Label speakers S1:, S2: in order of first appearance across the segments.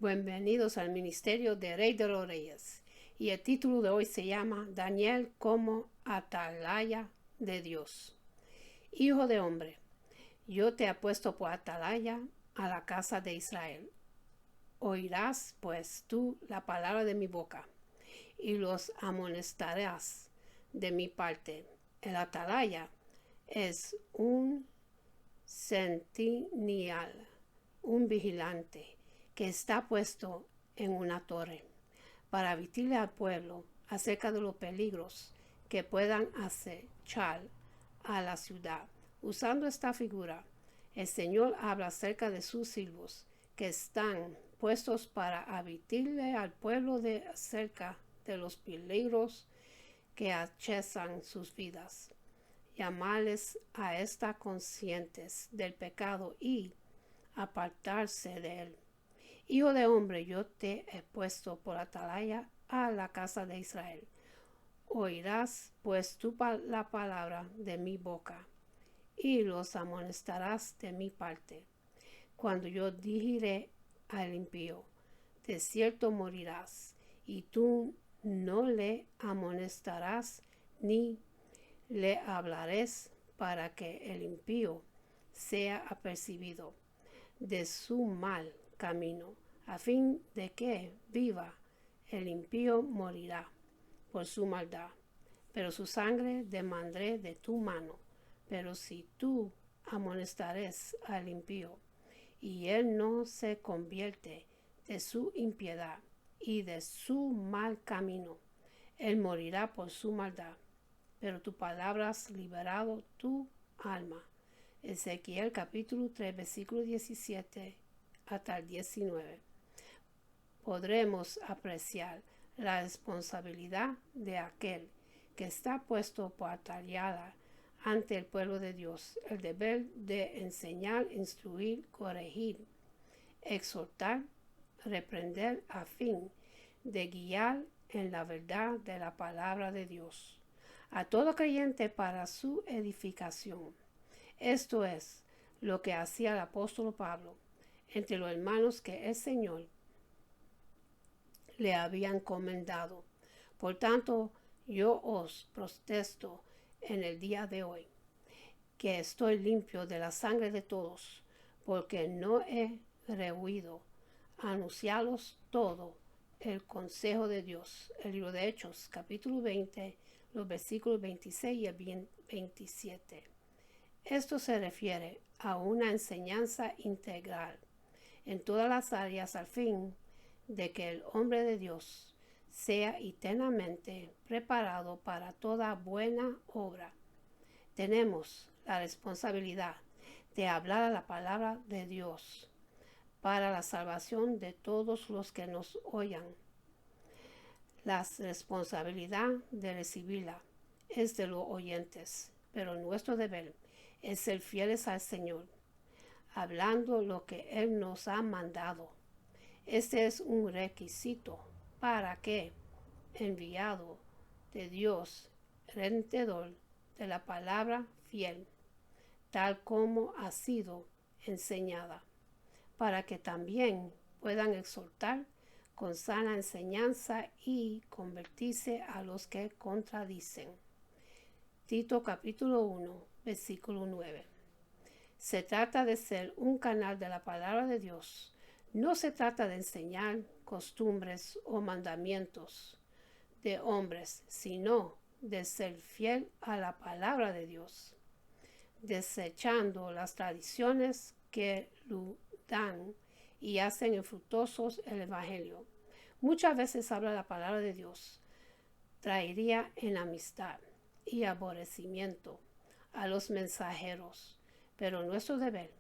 S1: Bienvenidos al Ministerio de Rey de los Reyes. Y el título de hoy se llama Daniel como atalaya de Dios. Hijo de hombre, yo te he puesto por atalaya a la casa de Israel. Oirás pues tú la palabra de mi boca y los amonestarás de mi parte. El atalaya es un centinela, un vigilante que está puesto en una torre para advertirle al pueblo acerca de los peligros que puedan acechar a la ciudad. Usando esta figura, el Señor habla acerca de sus siervos que están puestos para advertirle al pueblo acerca de los peligros que acechan sus vidas, llamarles a estar conscientes del pecado y apartarse de él. Hijo de hombre, yo te he puesto por atalaya a la casa de Israel. Oirás pues tú la palabra de mi boca y los amonestarás de mi parte. Cuando yo dijere al impío, de cierto morirás, y tú no le amonestarás ni le hablarás para que el impío sea apercibido de su mal camino, a fin de que viva. El impío morirá por su maldad, pero su sangre demandré de tu mano. Pero si tú amonestares al impío, y él no se convierte de su impiedad y de su mal camino, él morirá por su maldad, pero tu palabra has liberado tu alma. Ezequiel capítulo 3, versículo 17 hasta el 19. Podremos apreciar la responsabilidad de aquel que está puesto por atalaya ante el pueblo de Dios, el deber de enseñar, instruir, corregir, exhortar, reprender a fin de guiar en la verdad de la palabra de Dios a todo creyente para su edificación. Esto es lo que hacía el apóstol Pablo entre los hermanos que el Señor le había encomendado. Por tanto, yo os protesto en el día de hoy que estoy limpio de la sangre de todos, porque no he rehuido anunciaros todo el consejo de Dios. El libro de Hechos, capítulo 20, los versículos 26 y el 27. Esto se refiere a una enseñanza integral en todas las áreas al fin de que el hombre de Dios sea eternamente preparado para toda buena obra. Tenemos la responsabilidad de hablar la palabra de Dios para la salvación de todos los que nos oigan. La responsabilidad de recibirla es de los oyentes, pero nuestro deber es ser fieles al Señor, hablando lo que Él nos ha mandado. Este es un requisito para que, enviado de Dios, redentor de la palabra fiel, tal como ha sido enseñada, para que también puedan exhortar con sana enseñanza y convertirse a los que contradicen. Tito capítulo 1, versículo 9. Se trata de ser un canal de la palabra de Dios. No se trata de enseñar costumbres o mandamientos de hombres, sino de ser fiel a la palabra de Dios, desechando las tradiciones que dan y hacen infructuosos el Evangelio. Muchas veces habla la palabra de Dios, traería enemistad y aborrecimiento a los mensajeros, pero nuestro deber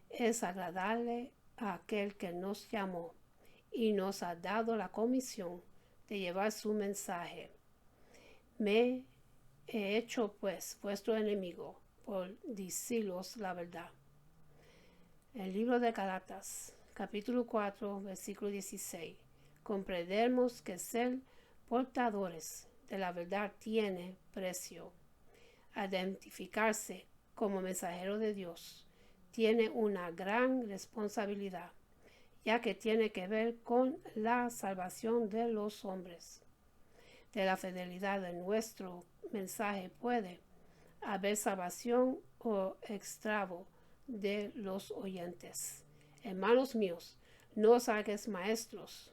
S1: es agradarle a aquel que nos llamó y nos ha dado la comisión de llevar su mensaje. Me he hecho pues vuestro enemigo por deciros la verdad. El libro de Gálatas, capítulo 4, versículo 16. Comprendemos que ser portadores de la verdad tiene precio. Identificarse como mensajero de Dios tiene una gran responsabilidad, ya que tiene que ver con la salvación de los hombres. De la fidelidad de nuestro mensaje puede haber salvación o extravo de los oyentes. Hermanos míos, no os hagáis maestros,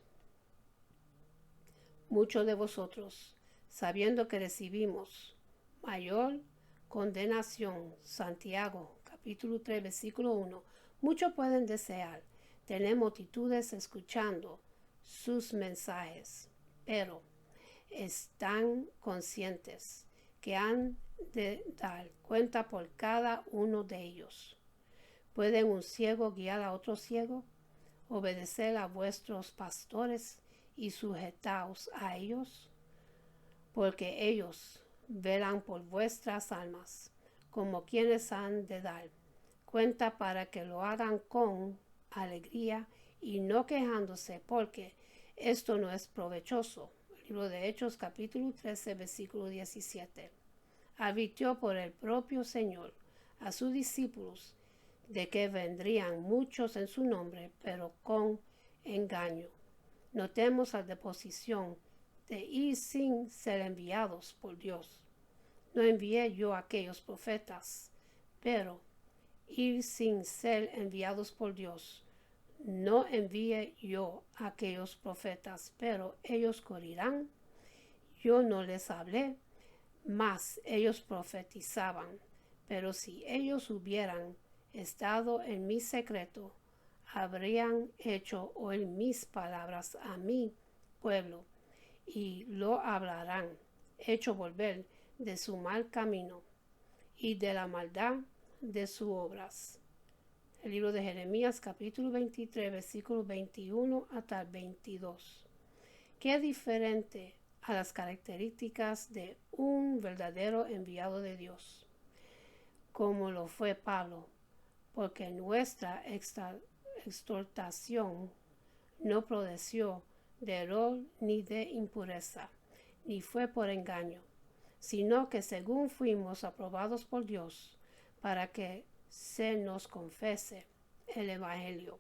S1: muchos de vosotros, sabiendo que recibimos mayor condenación. Santiago, capítulo 3, versículo 1. Muchos pueden desear tener multitudes escuchando sus mensajes, pero están conscientes que han de dar cuenta por cada uno de ellos. ¿Pueden un ciego guiar a otro ciego? Obedecer a vuestros pastores y sujetaos a ellos, porque ellos velan por vuestras almas, como quienes han de dar cuenta, para que lo hagan con alegría y no quejándose, porque esto no es provechoso. Libro de Hechos, capítulo 13, versículo 17. Advirtió por el propio Señor a sus discípulos de que vendrían muchos en su nombre, pero con engaño. Notemos la deposición de ir sin ser enviados por Dios. No envié yo a aquellos profetas, pero ir sin ser enviados por Dios. No envié yo a aquellos profetas, pero ellos correrán. Yo no les hablé, mas ellos profetizaban. Pero si ellos hubieran estado en mi secreto, habrían hecho oír mis palabras a mi pueblo, y lo hablarán, hecho volver de su mal camino y de la maldad de sus obras. El libro de Jeremías, capítulo 23, versículos 21 hasta el 22. Qué diferente a las características de un verdadero enviado de Dios, como lo fue Pablo, porque nuestra exhortación no prodeció de error ni de impureza, ni fue por engaño, sino que según fuimos aprobados por Dios, para que se nos confese el Evangelio.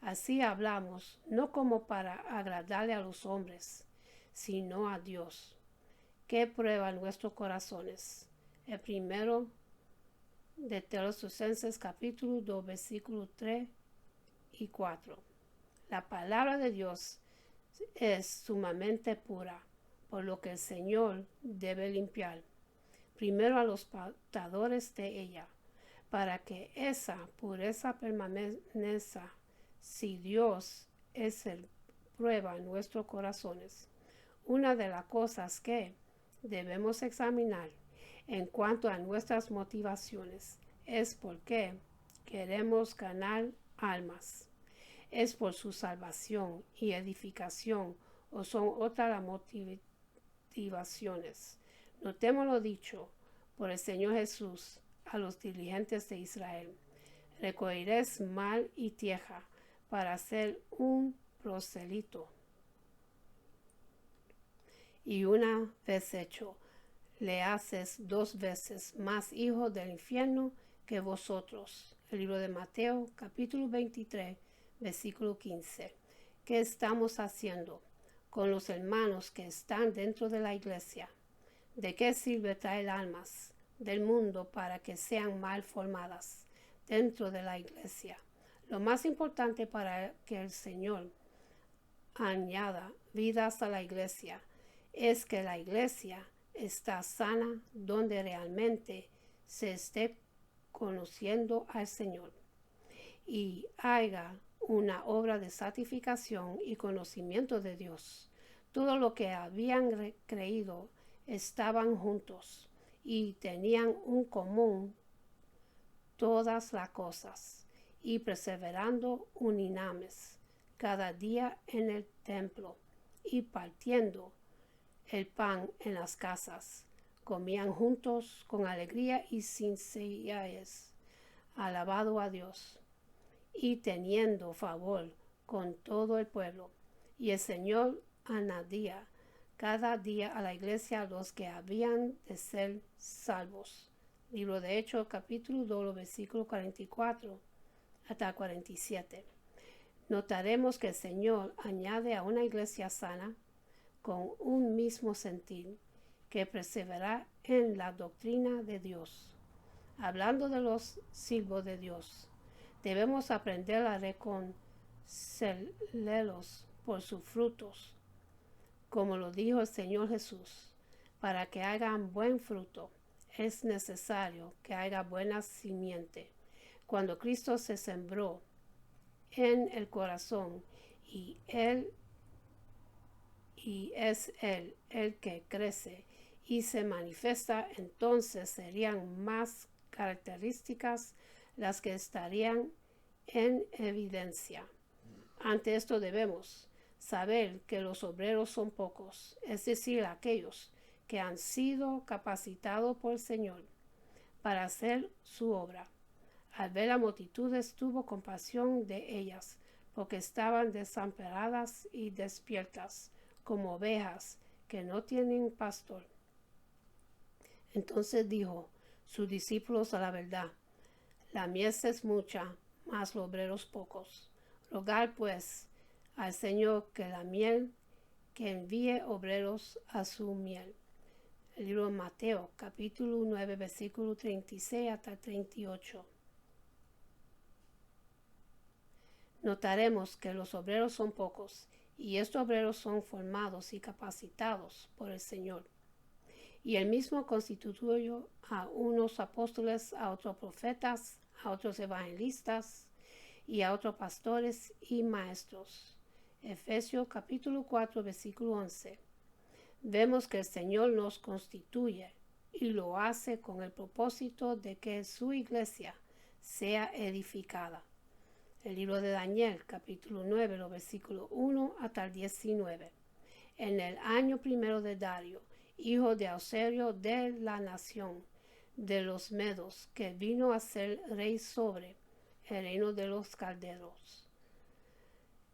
S1: Así hablamos, no como para agradarle a los hombres, sino a Dios, que prueba nuestros corazones. El primero de Tesalonicenses, capítulo 2, versículos 3 y 4. La palabra de Dios es sumamente pura, por lo que el Señor debe limpiar primero a los portadores de ella, para que esa pureza permanezca. Si Dios es el prueba en nuestros corazones, una de las cosas que debemos examinar en cuanto a nuestras motivaciones es por qué queremos ganar almas. ¿Es por su salvación y edificación o son otras las motivaciones? Notemos lo dicho por el Señor Jesús a los diligentes de Israel: recogeréis mal y tierra para ser un proselito, y una vez hecho, le haces 2 veces más hijo del infierno que vosotros. El libro de Mateo, capítulo 23, versículo 15. ¿Qué estamos haciendo con los hermanos que están dentro de la iglesia? ¿De qué sirve traer almas del mundo para que sean mal formadas dentro de la iglesia? Lo más importante para que el Señor añada vidas a la iglesia es que la iglesia está sana, donde realmente se esté conociendo al Señor y haya una obra de santificación y conocimiento de Dios. Todo lo que habían creído estaban juntos y tenían un común todas las cosas, y perseverando unánimes cada día en el templo y partiendo el pan en las casas, comían juntos con alegría y sinceridad, alabando a Dios y teniendo favor con todo el pueblo. Y el Señor añadía cada día a la iglesia a los que habían de ser salvos. Libro de Hechos, capítulo 2, versículo 44 hasta 47. Notaremos que el Señor añade a una iglesia sana con un mismo sentir que persevera en la doctrina de Dios. Hablando de los siervos de Dios, debemos aprender a reconocerlos por sus frutos, como lo dijo el Señor Jesús. Para que hagan buen fruto, es necesario que haya buena simiente. Cuando Cristo se sembró en el corazón y es Él el que crece y se manifiesta, entonces serían más características las que estarían en evidencia. Ante esto debemos saber que los obreros son pocos, es decir, aquellos que han sido capacitados por el Señor para hacer su obra. Al ver las multitudes tuvo compasión de ellas, porque estaban desamparadas y despiertas, como ovejas que no tienen pastor. Entonces dijo sus discípulos a la verdad: la mies es mucha, mas los obreros pocos. Rogad pues al Señor que envíe obreros a su miel. El libro de Mateo, capítulo 9, versículo 36 hasta 38. Notaremos que los obreros son pocos, y estos obreros son formados y capacitados por el Señor. Y él mismo constituyó a unos apóstoles, a otros profetas, a otros evangelistas y a otros pastores y maestros. Efesios capítulo 4, versículo 11. Vemos que el Señor nos constituye y lo hace con el propósito de que su iglesia sea edificada. El libro de Daniel, capítulo 9, los versículos 1 hasta el 19. En el año primero de Dario, hijo de Auserio de la nación de los Medos, que vino a ser rey sobre el reino de los calderos.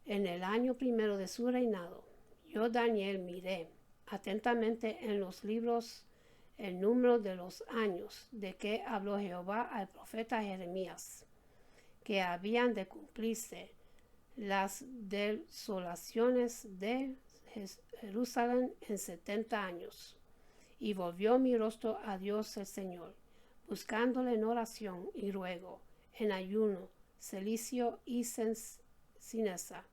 S1: En el año primero de su reinado, yo, Daniel, miré atentamente en los libros el número de los años de que habló Jehová al profeta Jeremías, que habían de cumplirse las desolaciones de Jerusalén en 70 años. Y volvió mi rostro a Dios el Señor, buscándole en oración y ruego, en ayuno, celicio y ceneza.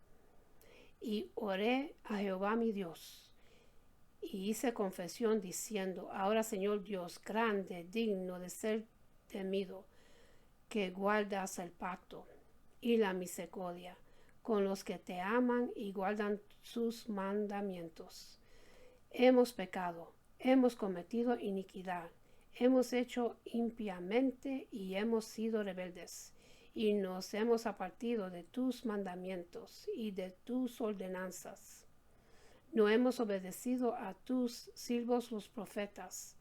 S1: Y oré a Jehová mi Dios, y hice confesión diciendo: ahora, Señor Dios, grande, digno de ser temido, que guardas el pacto y la misericordia con los que te aman y guardan sus mandamientos. Hemos pecado, hemos cometido iniquidad, hemos hecho impiamente y hemos sido rebeldes, y nos hemos apartado de tus mandamientos y de tus ordenanzas. No hemos obedecido a tus siervos los profetas,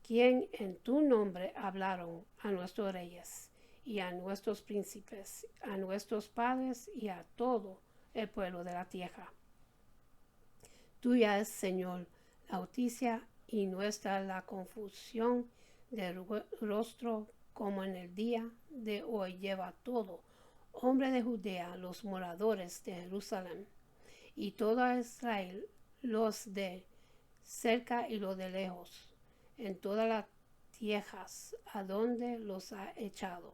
S1: quien en tu nombre hablaron a nuestros reyes y a nuestros príncipes, a nuestros padres y a todo el pueblo de la tierra. Tuya es, Señor, la justicia, y nuestra la confusión del rostro, como en el día de hoy lleva todo hombre de Judea, los moradores de Jerusalén, y todo Israel, los de cerca y los de lejos, en todas las tierras a donde los ha echado,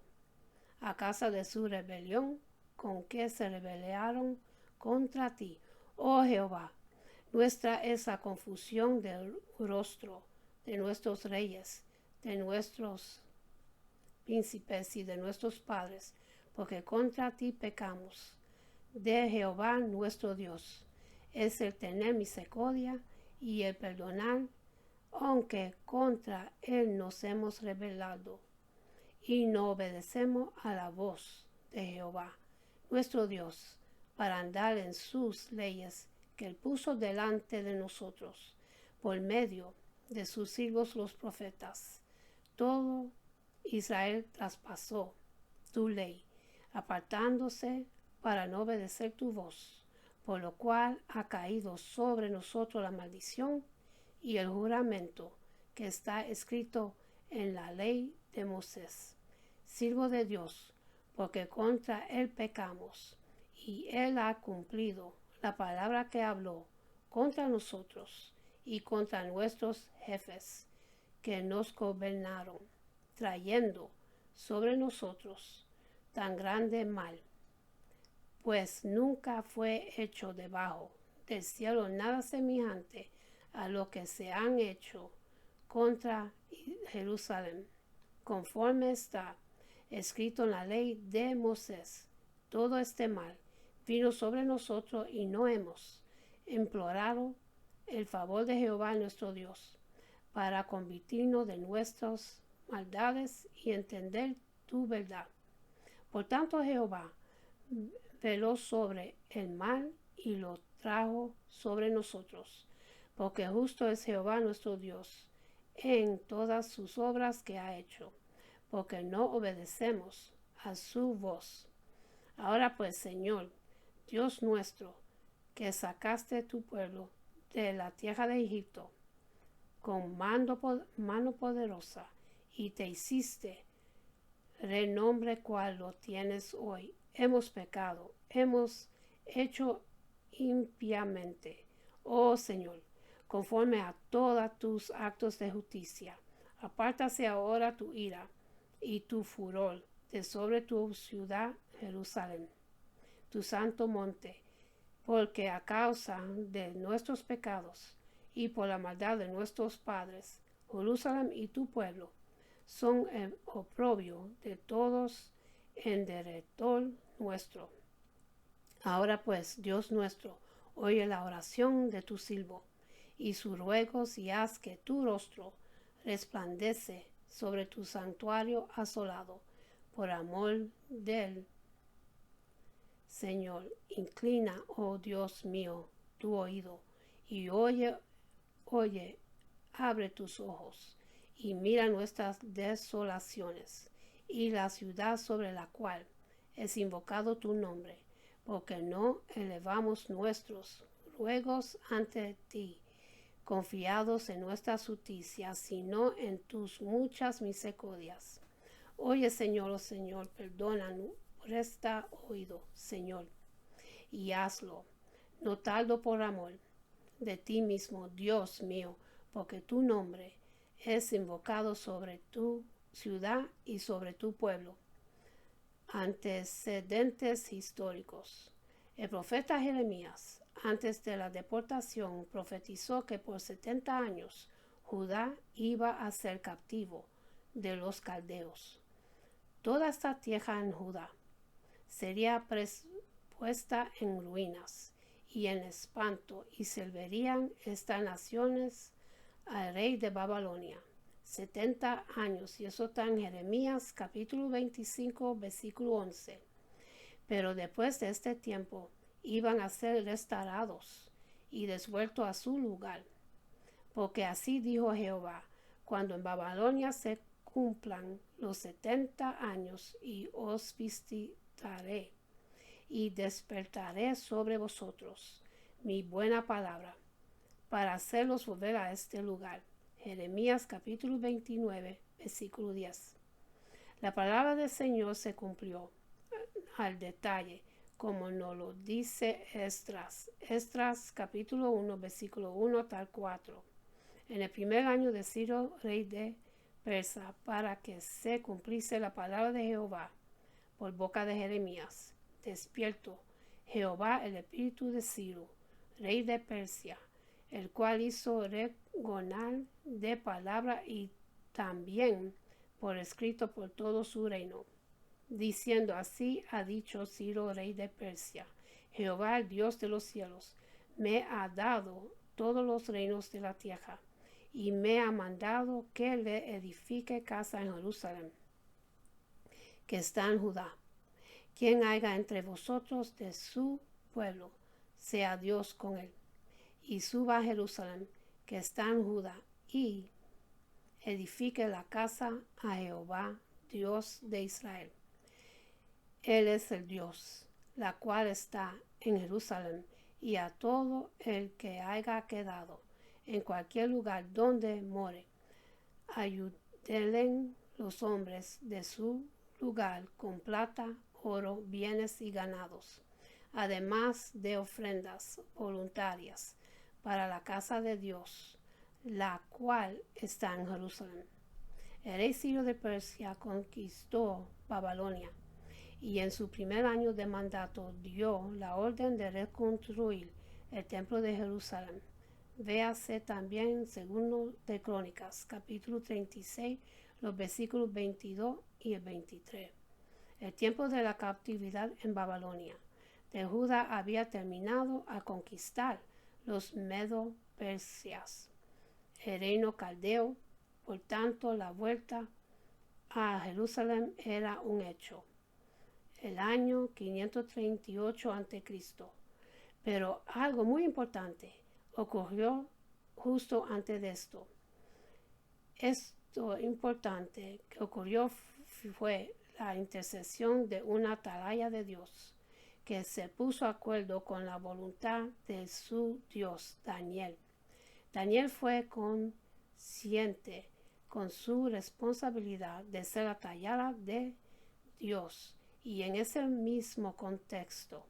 S1: a causa de su rebelión con que se rebelaron contra ti, oh Jehová. Nuestra es la confusión del rostro de nuestros reyes, de nuestros príncipes y de nuestros padres, porque contra ti pecamos. De Jehová nuestro Dios es el tener misericordia y el perdonar, aunque contra él nos hemos rebelado y no obedecemos a la voz de Jehová nuestro Dios, para andar en sus leyes que él puso delante de nosotros por medio de sus siervos los profetas. Todo Israel traspasó tu ley, apartándose para no obedecer tu voz, por lo cual ha caído sobre nosotros la maldición y el juramento que está escrito en la ley de Moisés, siervo de Dios, porque contra él pecamos y él ha cumplido la palabra que habló contra nosotros y contra nuestros jefes que nos gobernaron, trayendo sobre nosotros tan grande mal, pues nunca fue hecho debajo del cielo nada semejante a lo que se han hecho contra Jerusalén, conforme está escrito en la ley de Moisés. Todo este mal vino sobre nosotros y no hemos implorado el favor de Jehová nuestro Dios para convertirnos de nuestras maldades y entender tu verdad. Por tanto, Jehová veló sobre el mal y lo trajo sobre nosotros, porque justo es Jehová nuestro Dios en todas sus obras que ha hecho, porque no obedecemos a su voz. Ahora pues, Señor, Dios nuestro, que sacaste tu pueblo de la tierra de Egipto con mano poderosa y te hiciste renombre cual lo tienes hoy. Hemos pecado, hemos hecho impiamente. Oh Señor, conforme a todos tus actos de justicia, apártase ahora tu ira y tu furor de sobre tu ciudad Jerusalén, tu santo monte, porque a causa de nuestros pecados y por la maldad de nuestros padres, Jerusalén y tu pueblo son el oprobio de todos en derredor nuestro. Ahora pues, Dios nuestro, oye la oración de tu siervo y sus ruegos, y haz que tu rostro resplandece sobre tu santuario asolado, por amor del Señor. Inclina, oh Dios mío, tu oído, y oye, abre tus ojos, y mira nuestras desolaciones, y la ciudad sobre la cual es invocado tu nombre, porque no elevamos nuestros ruegos ante ti, confiados en nuestra justicia, sino en tus muchas misericordias. Oye, Señor, oh Señor, perdónanos, presta oído, Señor, y hazlo, no tardo por amor de ti mismo, Dios mío, porque tu nombre es invocado sobre tu ciudad y sobre tu pueblo. Antecedentes históricos. El profeta Jeremías, antes de la deportación, profetizó que por 70 años Judá iba a ser captivo de los caldeos. Toda esta tierra en Judá sería puesta en ruinas y en espanto, y servirían estas naciones al rey de Babilonia 70 años, y eso está en Jeremías capítulo 25 versículo 11. Pero después de este tiempo iban a ser restaurados y devueltos a su lugar, porque así dijo Jehová: cuando en Babilonia se cumplan los 70 años, y os visitaré y despertaré sobre vosotros mi buena palabra para hacerlos volver a este lugar. Jeremías capítulo 29 versículo 10. La palabra del Señor se cumplió al detalle, como nos lo dice Esdras capítulo 1 versículo 1 tal 4. En el primer año de Ciro, rey de Persia, para que se cumpliese la palabra de Jehová por boca de Jeremías. Despierto Jehová el espíritu de Ciro, rey de Persia, el cual hizo regonar de palabra y también por escrito por todo su reino, diciendo: así ha dicho Ciro, rey de Persia: Jehová, el Dios de los cielos, me ha dado todos los reinos de la tierra, y me ha mandado que le edifique casa en Jerusalén, que está en Judá. Quien haya entre vosotros de su pueblo, sea Dios con él, y suba a Jerusalén, que está en Judá, y edifique la casa a Jehová, Dios de Israel. Él es el Dios, la cual está en Jerusalén, y a todo el que haya quedado en cualquier lugar donde more, ayúdenle los hombres de su lugar con plata, oro, bienes y ganados, además de ofrendas voluntarias para la casa de Dios, la cual está en Jerusalén. El rey Ciro de Persia conquistó Babilonia y en su primer año de mandato dio la orden de reconstruir el templo de Jerusalén. Véase también segundo de Crónicas, capítulo 36, los versículos 22 y el 23. El tiempo de la cautividad en Babilonia de Judá había terminado al conquistar los medo-persias, el reino caldeo. Por tanto, la vuelta a Jerusalén era un hecho. El año 538 a.C. Pero algo muy importante ocurrió justo antes de esto. Esto importante que ocurrió fue la intercesión de una atalaya de Dios que se puso de acuerdo con la voluntad de su Dios, Daniel. Daniel fue consciente con su responsabilidad de ser atalaya de Dios, y en ese mismo contexto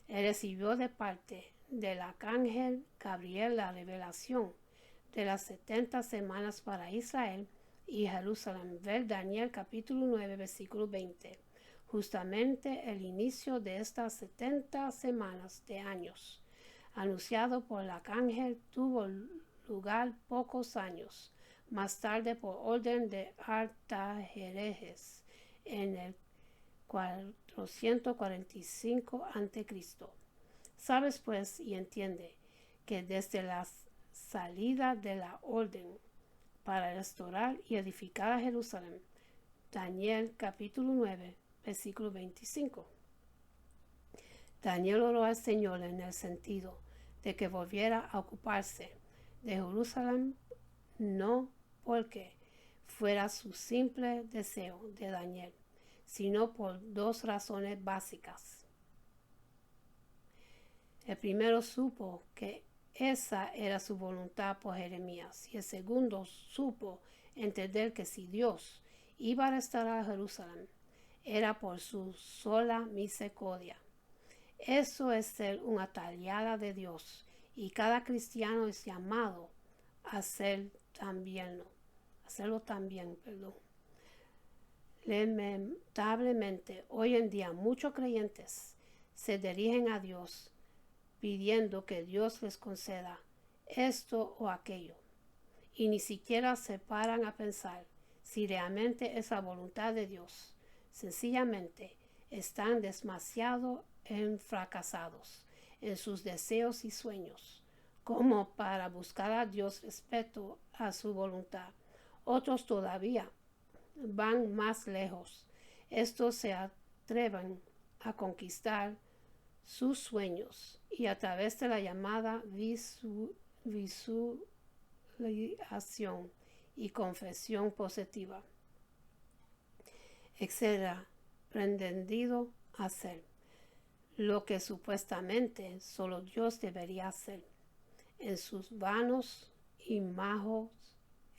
S1: él recibió de parte del arcángel Gabriel la revelación de las 70 semanas para Israel y Jerusalén. Ver Daniel capítulo 9 versículo 20. Justamente el inicio de estas 70 semanas de años, anunciado por el arcángel, tuvo lugar pocos años más tarde por orden de Artajerjes en el 445 a.C. Sabes pues y entiende que desde la salida de la orden para restaurar y edificar a Jerusalén, Daniel capítulo 9 versículo 25. Daniel oró al Señor en el sentido de que volviera a ocuparse de Jerusalén, no porque fuera su simple deseo de Daniel, sino por dos razones básicas. El primero supo que esa era su voluntad por Jeremías, y el segundo supo entender que si Dios iba a restaurar Jerusalén, era por su sola misericordia. Eso es ser una atalaya de Dios, y cada cristiano es llamado a hacerlo también. Lamentablemente, hoy en día muchos creyentes se dirigen a Dios pidiendo que Dios les conceda esto o aquello, y ni siquiera se paran a pensar si realmente es la voluntad de Dios. Sencillamente están demasiado fracasados en sus deseos y sueños como para buscar a Dios respecto a su voluntad. Otros todavía van más lejos. Estos se atreven a conquistar sus sueños y a través de la llamada visualización y confesión positiva, etcétera, pretendido hacer lo que supuestamente solo Dios debería hacer en sus vanos y majos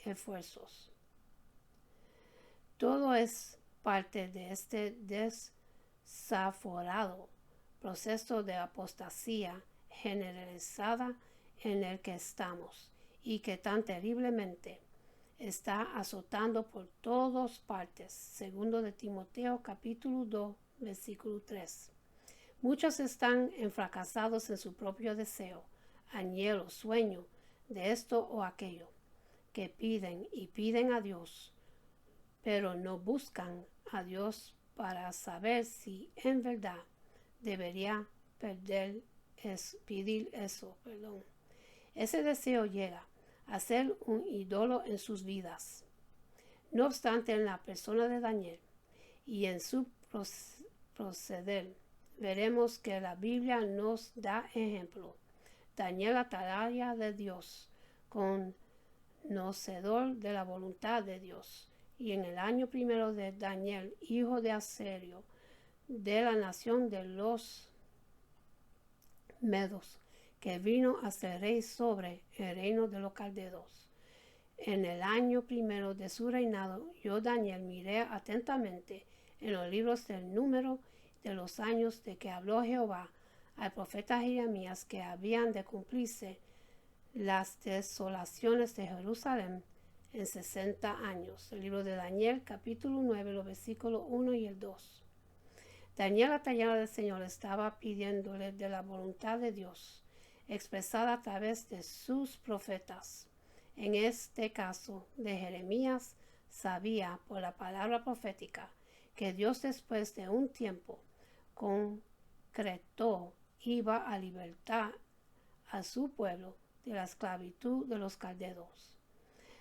S1: esfuerzos. Todo es parte de este desaforado proceso de apostasía generalizada en el que estamos y que tan terriblemente está azotando por todas partes. Segundo de Timoteo capítulo 2 versículo 3. Muchos están fracasados en su propio deseo, anhelo, sueño de esto o aquello, que piden y piden a Dios, pero no buscan a Dios para saber si en verdad debería pedir eso. Ese deseo llega a ser un ídolo en sus vidas. No obstante, en la persona de Daniel y en su proceder, veremos que la Biblia nos da ejemplo. Daniel, atalaya de Dios, conocedor de la voluntad de Dios, y en el año primero de Daniel, hijo de Aserio, de la nación de los medos, que vino a ser rey sobre el reino de los caldeos. En el año primero de su reinado, yo, Daniel, miré atentamente en los libros del número de los años de que habló Jehová al profeta Jeremías que habían de cumplirse las desolaciones de Jerusalén en 60 años. El libro de Daniel, capítulo 9, los versículos 1 y el 2. Daniel, atallado del Señor, estaba pidiéndole de la voluntad de Dios, expresada a través de sus profetas. En este caso de Jeremías, sabía por la palabra profética que Dios, después de un tiempo concreto, iba a libertar a su pueblo de la esclavitud de los caldeos.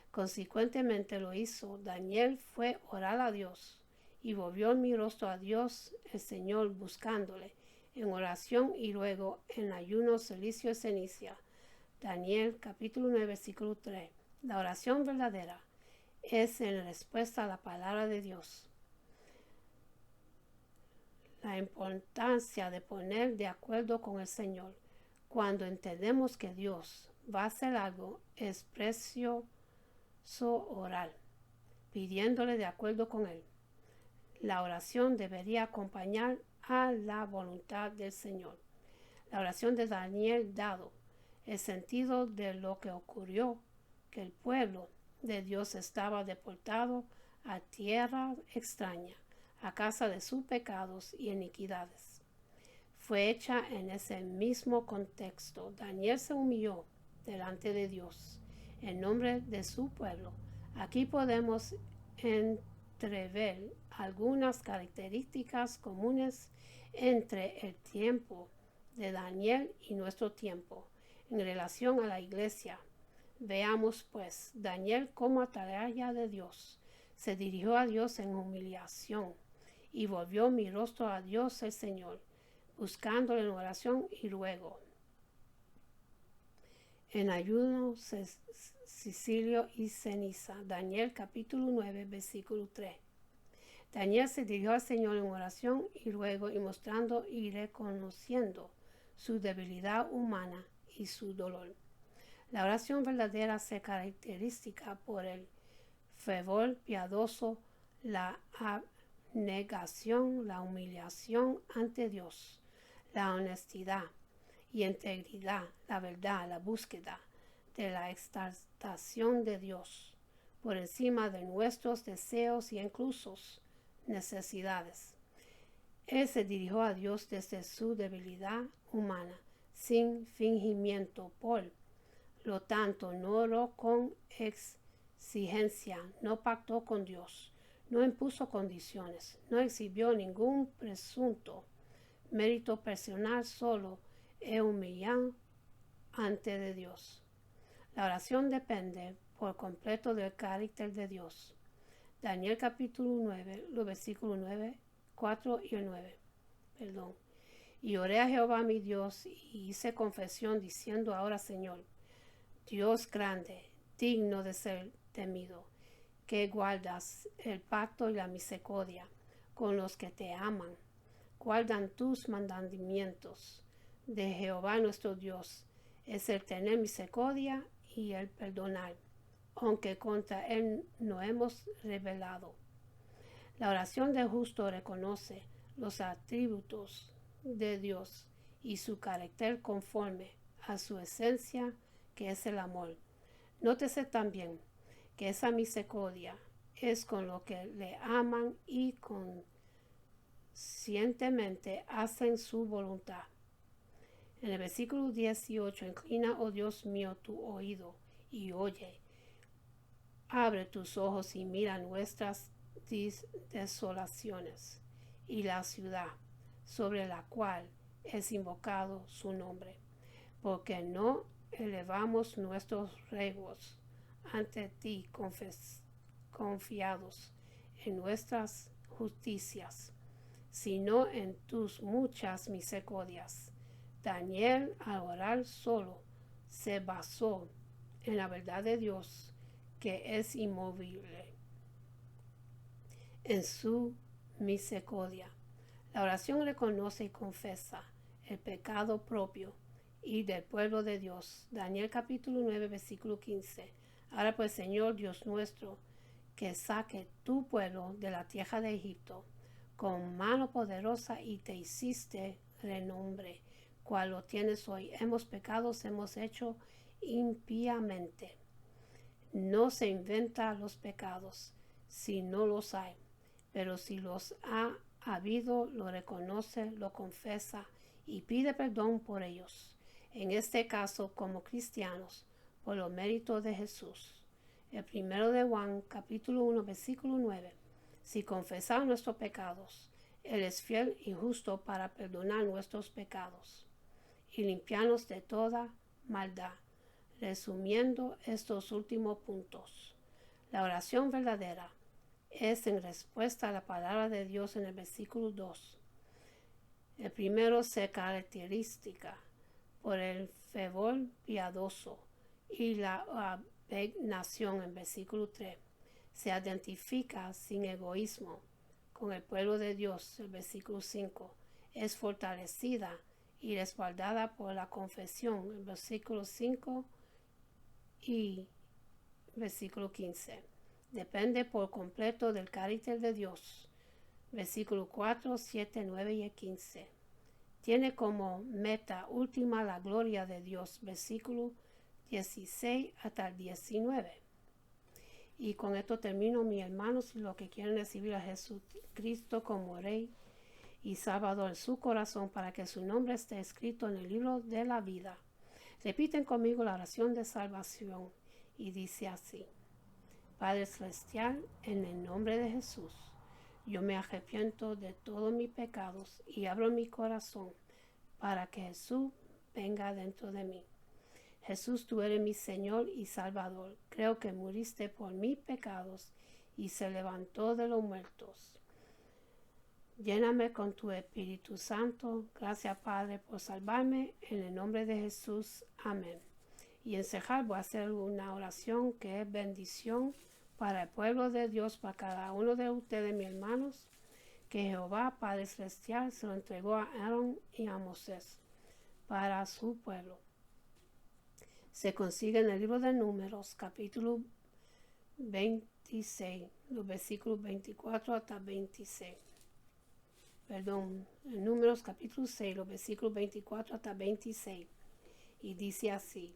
S1: Consecuentemente lo hizo. Daniel fue a orar a Dios y volvió mi rostro a Dios el Señor, buscándole en oración y luego en ayuno, cilicio y ceniza. Daniel capítulo 9 versículo 3. La oración verdadera es en respuesta a la palabra de Dios. La importancia de poner de acuerdo con el Señor. Cuando entendemos que Dios va a hacer algo, es precioso orar, pidiéndole de acuerdo con Él. La oración debería acompañar a la voluntad del Señor. La oración de Daniel dado el sentido de lo que ocurrió, que el pueblo de Dios estaba deportado a tierra extraña, a causa de sus pecados y iniquidades. Fue hecha en ese mismo contexto. Daniel se humilló delante de Dios en nombre de su pueblo. Aquí podemos entrever algunas características comunes entre el tiempo de Daniel y nuestro tiempo en relación a la iglesia. Veamos pues, Daniel como atalaya de Dios se dirigió a Dios en humillación y volvió mi rostro a Dios el Señor, buscándole en oración y ruego, en ayuno, cilicio y ceniza. Daniel capítulo 9 versículo 3. Daniel se dirigió al Señor en oración y ruego y mostrando y reconociendo su debilidad humana y su dolor. La oración verdadera se caracteriza por el fervor piadoso, la abnegación, la humillación ante Dios, la honestidad y integridad, la verdad, la búsqueda de la exaltación de Dios por encima de nuestros deseos y incluso necesidades. Él se dirigió a Dios desde su debilidad humana, sin fingimiento. Por lo tanto, no oró con exigencia, no pactó con Dios, no impuso condiciones, no exhibió ningún presunto mérito personal, solo es humillado ante de Dios. La oración depende por completo del carácter de Dios. Daniel capítulo 9, los versículos 9, 4 y 9. Y oré a Jehová mi Dios y hice confesión diciendo: ahora, Señor, Dios grande, digno de ser temido, que guardas el pacto y la misericordia con los que te aman, guardan tus mandamientos. De Jehová nuestro Dios es el tener misericordia y el perdonar, aunque contra él no hemos rebelado. La oración del justo reconoce los atributos de Dios y su carácter conforme a su esencia, que es el amor. Nótese también que esa misericordia es con lo que le aman y conscientemente hacen su voluntad. En el versículo 18, inclina, oh Dios mío, tu oído y oye. Abre tus ojos y mira nuestras desolaciones y la ciudad sobre la cual es invocado su nombre, porque no elevamos nuestros ruegos ante ti confiados en nuestras justicias, sino en tus muchas misericordias. Daniel, al orar solo, se basó en la verdad de Dios, que es inmovible, en su misericordia. La oración reconoce y confesa el pecado propio y del pueblo de Dios. Daniel capítulo 9 versículo 15. Ahora pues, Señor Dios nuestro, que saque tu pueblo de la tierra de Egipto con mano poderosa y te hiciste renombre cual lo tienes hoy. Hemos pecado, hemos hecho impíamente. No se inventa los pecados si no los hay, pero si los ha habido, lo reconoce, lo confesa y pide perdón por ellos. En este caso, como cristianos, por los méritos de Jesús. El primero de Juan, capítulo 1, versículo 9. Si confesamos nuestros pecados, Él es fiel y justo para perdonar nuestros pecados y limpiarnos de toda maldad. Resumiendo estos últimos puntos, la oración verdadera es en respuesta a la palabra de Dios en el versículo 2. El primero se caracteriza por el fervor piadoso y la abnegación en versículo 3. Se identifica sin egoísmo con el pueblo de Dios, el versículo 5. Es fortalecida y respaldada por la confesión, el versículo 5 y versículo 15. Depende por completo del carácter de Dios. Versículo 4, 7, 9 y 15. Tiene como meta última la gloria de Dios. Versículo 16 hasta el 19. Y con esto termino, mis hermanos, los que quieren recibir a Jesucristo como Rey y Salvador en su corazón para que su nombre esté escrito en el libro de la vida. Repiten conmigo la oración de salvación y dice así: Padre Celestial, en el nombre de Jesús, yo me arrepiento de todos mis pecados y abro mi corazón para que Jesús venga dentro de mí. Jesús, tú eres mi Señor y Salvador. Creo que muriste por mis pecados y se levantó de los muertos. Lléname con tu Espíritu Santo. Gracias, Padre, por salvarme. En el nombre de Jesús. Amén. Y en cerrar voy a hacer una oración que es bendición para el pueblo de Dios, para cada uno de ustedes, mis hermanos, que Jehová, Padre Celestial, se lo entregó a Aarón y a Moisés para su pueblo. Se consigue en el libro de Números, capítulo 26, los versículos 24 hasta 26. En Números capítulo 6, los versículos 24 hasta 26. Y dice así: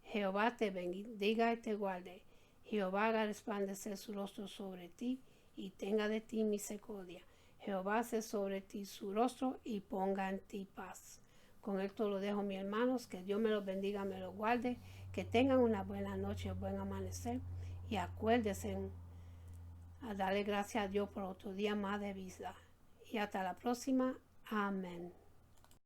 S1: Jehová te bendiga y te guarde. Jehová haga resplandecer su rostro sobre ti y tenga de ti misericordia. Jehová hace sobre ti su rostro y ponga en ti paz. Con esto lo dejo, mis hermanos. Que Dios me los bendiga, me los guarde. Que tengan una buena noche, un buen amanecer. Y acuérdense a darle gracias a Dios por otro día más de vida. Y hasta la próxima. Amén.